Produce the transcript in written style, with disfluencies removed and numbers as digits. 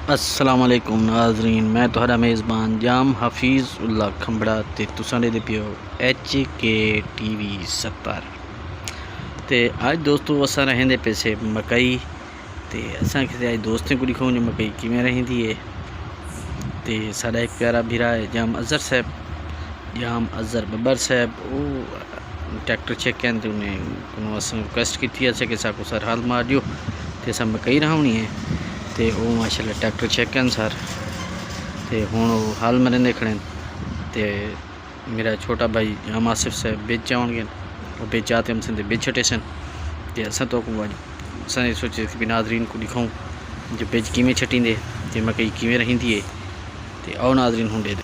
अस्सलाम वालेकुम नाजरीन, मैं तुहारा मेज़बान जाम हफीज़ उल्ला खंबड़ा ते तुसां दे पियो HK TV 70 ते अज दोस्तों असां रहेंदे पैसे मकई ते असां किसी अज दोस्तें को दिखाऊँ जो मकई किमें रहिंदी है। ते साडा एक प्यारा भीरा है जाम अज़र बब्बर साहब वो ट्रैक्टर चेक कहते उन्हें असां रिक्वेस्ट की थी कि साको सर हाल मार दियो ते असां मकई रहावनी है। तो वो माशाल्लाह ट्रैक्टर चेक हैं सर तो हूँ वो हाल मरेंदे खड़े तो मेरा छोटा भाई जाम आसिफ साहब बेच आउणगे वो बेच आते हम सिंधे बेच छटे सन तो असां तो असां सोचे कि नाजरीन को दिखाऊँ जो बेच किमें छटींदे तो मकई किमें रहिंदी है। तो आओ नाजरीन हूँ दे